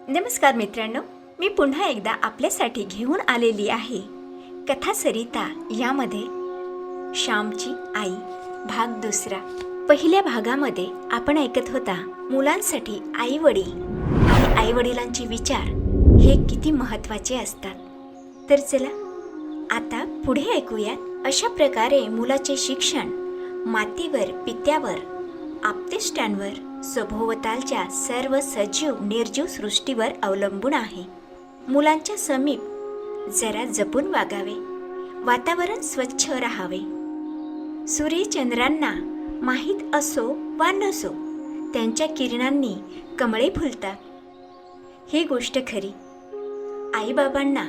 नमस्कार मित्रांनो, मी पुन्हा एकदा आपल्यासाठी घेऊन आलेली आहे कथा सरिता यामध्ये श्यामची आई भाग दुसरा। पहिल्या भागामध्ये आपण ऐकत होता मुलांसाठी आई वडील आणि आई वडिलांचे विचार हे किती महत्त्वाचे असतात। तर चला आता पुढे ऐकूयात। अशा प्रकारे मुलाचे शिक्षण मातीवर पित्यावर आपतेष्टांवर सभोवतालच्या सर्व सजीव निर्जीव सृष्टीवर अवलंबून आहे। मुलांच्या समीप जरा जपून वागावे, वातावरण स्वच्छ राहावे। सूर्यचंद्रांना माहीत असो वा नसो त्यांच्या किरणांनी कमळे फुलतात ही गोष्ट खरी। आईबाबांना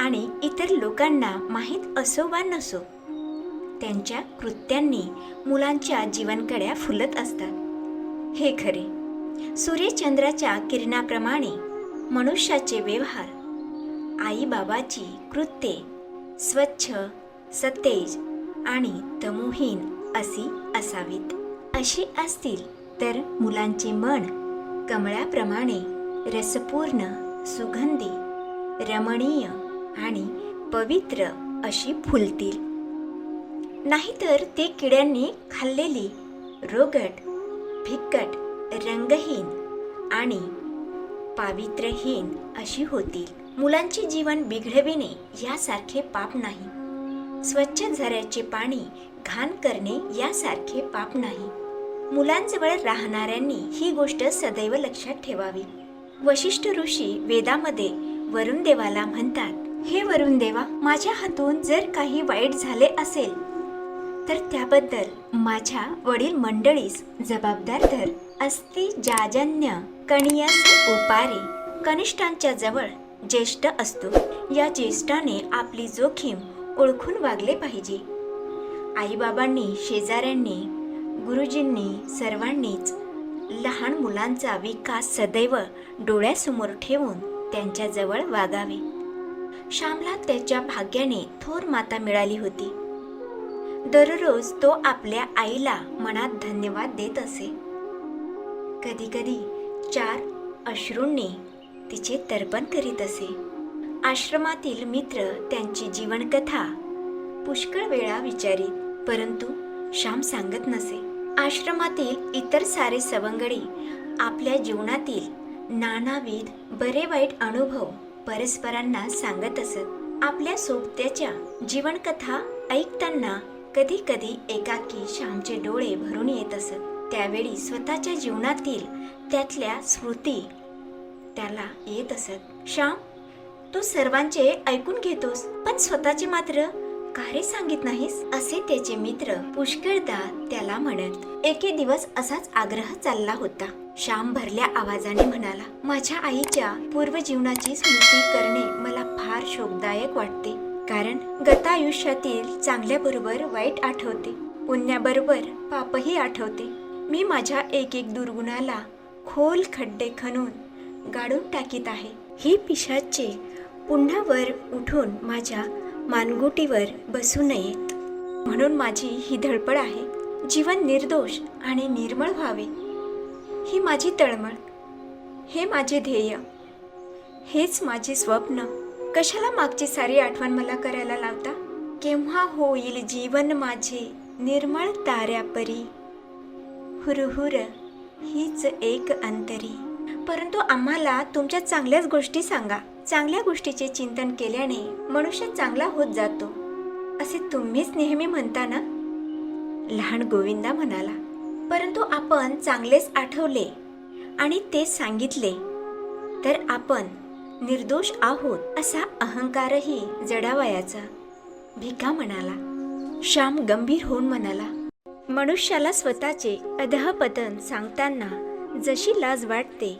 आणि इतर लोकांना माहीत असो वा नसो त्यांच्या कृत्यांनी मुलांच्या जीवनकड्या फुलत असतात हे खरे। सूर्यचंद्राच्या किरणाप्रमाणे मनुष्याचे व्यवहार आईबाबाची कृत्ये स्वच्छ सतेज आणि तमोहीन अशी असावीत। अशी असतील तर मुलांचे मन कमळाप्रमाणे रसपूर्ण सुगंधी रमणीय आणि पवित्र अशी फुलतील। नाहीतर ते किड्यांनी खाल्लेली रोगट फिक्कट रंगहीन आणि पावित्र्यहीन अशी होतील। मुलांचे जीवन बिघडविणे यासारखे पाप नाही, स्वच्छ झऱ्याचे पाणी घाण करणे यासारखे पाप नाही। मुलांजवळ राहणाऱ्यांनी ही गोष्ट सदैव लक्षात ठेवावी। वशिष्ठ ऋषी वेदामध्ये वरुण देवाला म्हणतात, हे वरुण देवा, माझ्या हातून जर काही वाईट झाले असेल तर त्याबद्दल माझ्या वडील मंडळीस जबाबदार धर। अस्ति जाजन्य कणियस उपारे, कनिष्ठांच्या जवळ ज्येष्ठ असतो, या ज्येष्ठाने आपली जोखीम ओळखून वागले पाहिजे। आईबाबांनी शेजाऱ्यांनी गुरुजींनी सर्वांनीच लहान मुलांचा विकास सदैव डोळ्यासमोर ठेवून त्यांच्याजवळ वागावे। श्यामला त्याच्या भाग्याने थोर माता मिळाली होती। दररोज तो आपल्या आईला मनात धन्यवाद देत असे। कधी कधी 4 अश्रूंनी तिचे तर्पण करीत असे। आश्रमातील मित्र त्यांची जीवनकथा पुष्कळ वेळा विचारीत, परंतु श्याम सांगत नसे। आश्रमातील इतर सारे सवंगडी आपल्या जीवनातील नानाविध बरे वाईट अनुभव परस्परांना सांगत असत। आपल्या सोबत्याच्या जीवनकथा ऐकताना कधी कधी एकाकी श्यामचे डोळे भरून येत असत। त्यावेळी स्वतःच्या जीवनातील त्यातल्या स्मृती त्याला येत असत। श्याम, तू सर्वांचे ऐकून घेतोस, पण स्वतःचे मात्र का रे सांगित नाहीस, असे त्याचे मित्र पुष्कळदा त्याला म्हणत। एके दिवस असाच आग्रह चालला होता। श्याम भरल्या आवाजाने म्हणाला, माझ्या आईच्या पूर्वजीवनाची स्मृती करणे मला फार शोकदायक वाटते, कारण गतायुष्यातील चांगल्याबरोबर वाईट आठवते, पुण्याबरोबर पापही आठवते। मी माझ्या एक एक दुर्गुणाला खोल खड्डे खणून गाडून टाकीत आहे। ही पिशाचे पुन्हा वर उठून माझ्या मानगुटीवर बसू नयेत म्हणून माझी ही धडपड आहे। जीवन निर्दोष आणि निर्मळ व्हावे ही माझी तळमळ, हे माझे ध्येय, हेच माझे स्वप्न। कशाला मागची सारी आठवण मला करायला लावता? केव्हा होईल जीवन माझे निर्मळ ताऱ्यापरी, हुरहुर हीच एक अंतरी। परंतु आम्हाला तुमच्या चांगल्याच गोष्टी सांगा। चांगल्या गोष्टीचे चिंतन केल्याने मनुष्य चांगला होत जातो असे तुम्हीच नेहमी म्हणता ना? लहान गोविंदा म्हणाला। परंतु आपण चांगलेच आठवले आणि ते सांगितले तर आपण निर्दोष आहोत असा अहंकारही जडावयाचा। भिका म्हणाला। श्याम गंभीर होऊन म्हणाला, मनुष्याला स्वतःचे अधःपतन सांगताना जशी लाज वाटते,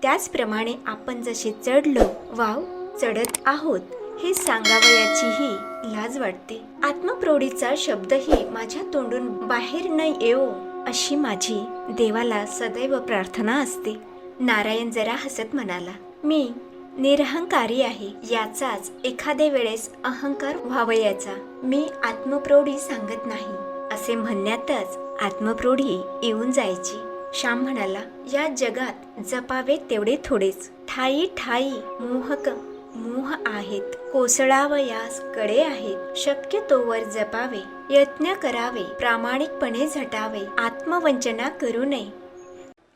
त्याचप्रमाणे आपण जसे चढलो वाव चढत आहोत हे सांगावयाचीही लाज वाटते। आत्मप्रौढीचा शब्दही माझ्या तोंडून बाहेर न येवो अशी माझी देवाला सदैव प्रार्थना असते। नारायण जरा हसत म्हणाला, मी निरहंकारी आहे, याचाच एखाद्या वेळेस अहंकार व्हावयाचा। मी आत्मप्रौढी सांगत नाही असे म्हणण्यातच आत्मप्रौढी येऊन जायची। श्याम म्हणाला, या जगात जपावे तेवढे थोडेच, ठाई ठाई मोहक मोह आहेत, कोसळावयास कडे आहेत, शक्यतोवर जपावे, यत्न करावे, प्रामाणिकपणे झटावे, आत्मवंचना करू नये.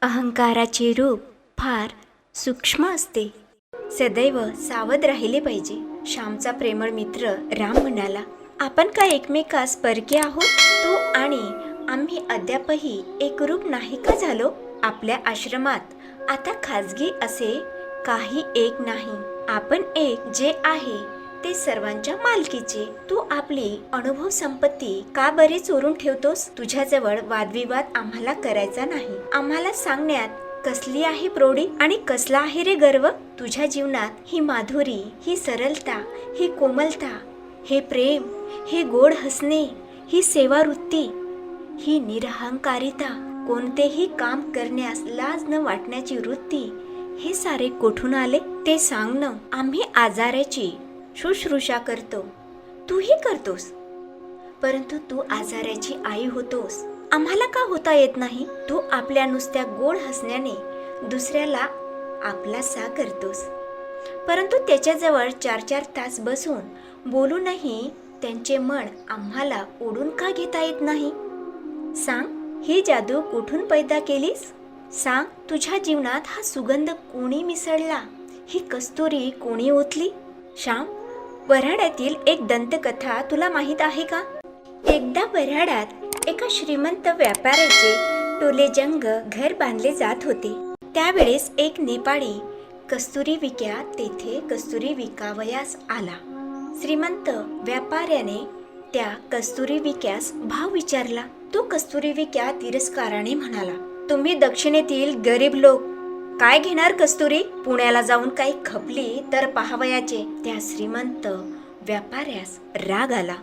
अहंकाराचे रूप फार सूक्ष्म असते, सदैव सावध राहिले पाहिजे. श्यामचा प्रेमळ मित्र राम म्हणाला, आपण काय एकमेकास परके आहोत? तू आणि आम्ही अद्यापही एकरूप नाही का झालो? आपल्या आश्रमात आता खाजगी असे काही एक नाही. आपण एक जे आहे ते सर्वांच्या मालकीचे. तू आपली अनुभव संपत्ती का बरे चोरून ठेवतोस? तुझ्याजवळ वादविवाद आम्हाला करायचा नाही. आम्हाला सांगण्यात कसली आहे प्रौढी आणि कसला आहे रे गर्व? तुझ्या जीवनात ही माधुरी, ही सरलता, ही कोमलता, हे प्रेम, हे गोड हसणे, ही सेवावृत्ती, ही निरहंकारिता, कोणतेही काम करण्यास लाज न वाटण्याची वृत्ती, हे सारे कोठून आले ते सांग न. आम्ही आजाराची शुश्रूषा करतो, तूही करतोस, परंतु तू आजाराची आई होतोस. आम्हाला का होता येत नाही? तू आपल्या नुसत्या गोड हसण्याने दुसऱ्याला आपलासा करतोस, परंतु त्याच्याजवळ 4-4 तास बसून बोलूनही त्यांचे मन आम्हाला ओढून का घेता येत नाही? सांग, ही जादू कुठून पैदा केलीस? सांग, तुझ्या जीवनात हा सुगंध कोणी मिसळला? ही कस्तुरी कोणी ओतली? श्याम, वऱ्हाडातील एक दंतकथा तुला माहीत आहे का? एकदा वऱ्हाडात एका श्रीमंत व्यापाऱ्याचे टोलेजंग घर बांधले जात होते. त्यावेळेस एक नेपाळी कस्तुरी विक्या तेथे कस्तुरी विकावयास आला. श्रीमंत व्यापाऱ्याने त्या कस्तुरी विक्यास भाव विचारला. तो कस्तुरी विक्या तिरस्काराने म्हणाला, तुम्ही दक्षिणेतील गरीब लोक काय घेणार कस्तुरी? पुण्याला जाऊन काही खपली तर पाहावयाचे. त्या श्रीमंत व्यापाऱ्यास राग आला.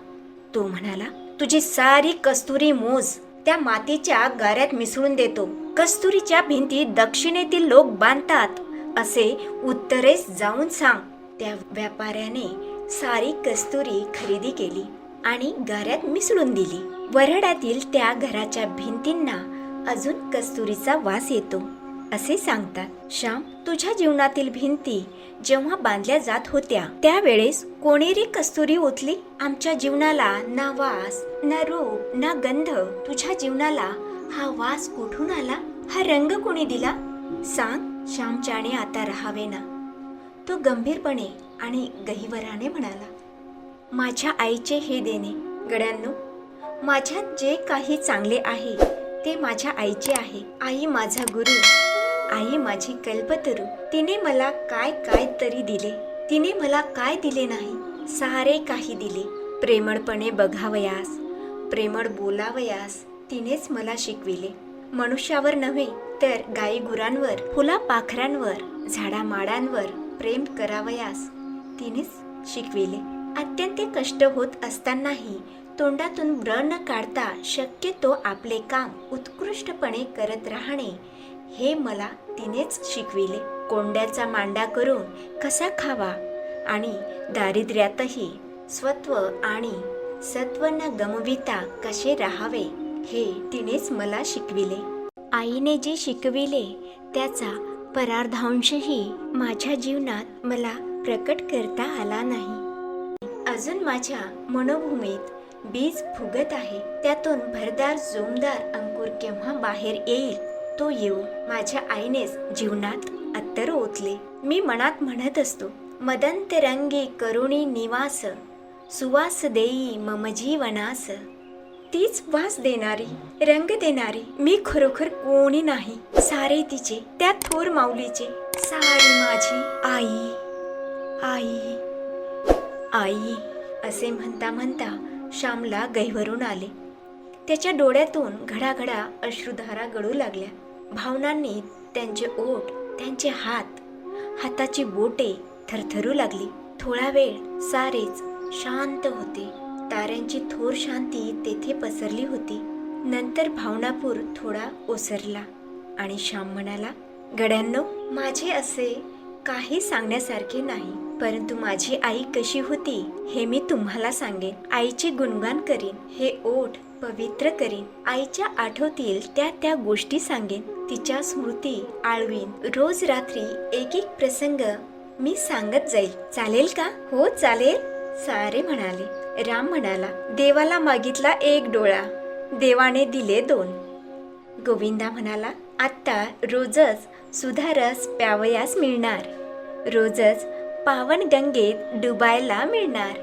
तो म्हणाला, तुझी सारी कस्तुरी मोज त्या मातीच्या गाऱ्यात मिसळून देतो. कस्तुरीच्या भिंती दक्षिणेतील लोक बांधतात असे उत्तरेस जाऊन सांग. त्या व्यापाऱ्याने सारी कस्तुरी खरेदी केली आणि गाऱ्यात मिसळून दिली. वऱ्हाडातील त्या घराच्या भिंतींना अजून कस्तुरीचा वास येतो असे सांगतात. श्याम, तुझ्या जीवनातील भिंती जेव्हा बांधल्या जात होत्या त्यावेळेस कोणी रे कस्तुरी ओतली? आमच्या जीवनाला ना वास, ना रूप, ना गंध. तुझ्या जीवनाला हा वास कुठून आला? हा रंग कोणी दिला? सांग. श्यामच्याने आता राहावे ना. तो गंभीरपणे आणि गहिवराने म्हणाला, माझ्या आईचे हे देणे. गड्यांनो, माझ्यात जे काही चांगले आहे ते माझ्या आईचे आहे. आई माझा गुरु, आई माझी कल्पतरू. तिने मला काय काय तरी दिले. तिने मला काय दिले नाही? सारे काही दिले. प्रेमळपणे बघावयास, प्रेमळ बोलावयास तिनेच मला शिकविले. मनुष्यावर नव्हे तर गाई गुरांवर, फुला पाखरांवर, झाडामाडांवर प्रेम करावयास तिनेच शिकविले. अत्यंत कष्ट होत असतानाही तोंडातून ब्र न काढता शक्यतो आपले काम उत्कृष्टपणे करत राहणे हे मला तिनेच शिकविले. कोंड्याचा मांडा करून कसा खावा आणि दारिद्र्यातही स्वत्व आणि सत्व न गमविता कसे राहावे हे तिनेच मला शिकविले. आईने जे शिकविले त्याचा परार्धांशही माझ्या जीवनात मला प्रकट करता आला नाही. अजून माझ्या मनोभूमीत बीज फुगत आहे. त्यातून भरदार जोमदार अंकुर केव्हा बाहेर येईल तो येऊ. माझ्या आईनेच जीवनात अत्तर ओतले. मी मनात म्हणत असतो, मदंत रंगी करुणी निवास, सुवास देई मम जीवनास. तीच वास देणारी, रंग देणारी मी खरोखर कोणी नाही. सारे तिचे, त्या थोर माऊलीचे. सारी माझी आई, आई, आई असे म्हणता म्हणता श्यामला गहिवरून आले. त्याच्या डोळ्यातून घडाघडा अश्रुधारा गळू लागल्या. भावनांनी त्यांचे ओठ, त्यांचे हात, हाताची बोटे थरथरू लागली. थोडा वेळ सारेच शांत होते. ताऱ्यांची थोर शांती तेथे पसरली होती. नंतर भावनापूर थोडा ओसरला आणि श्याम म्हणाला, गड्यांनो, माझे असे काही सांगण्यासारखे नाही. परंतु माझी आई कशी होती हे मी तुम्हाला सांगेन. आईचे गुणगान करीन, हे ओठ पवित्र करीन. आईच्या आठवतील त्या गोष्टी सांगेन, तिच्या स्मृती आळवीन. रोज रात्री एक एक प्रसंग मी सांगत जाईल. चालेल का? हो चालेल, सारे म्हणाले. राम म्हणाला, देवाला मागितला 1 डोळा, देवाने दिले 2. गोविंदा म्हणाला, आता रोजच सुधारस प्यावयास मिळणार, रोजच पावन गंगेत डुबायला मिळणार.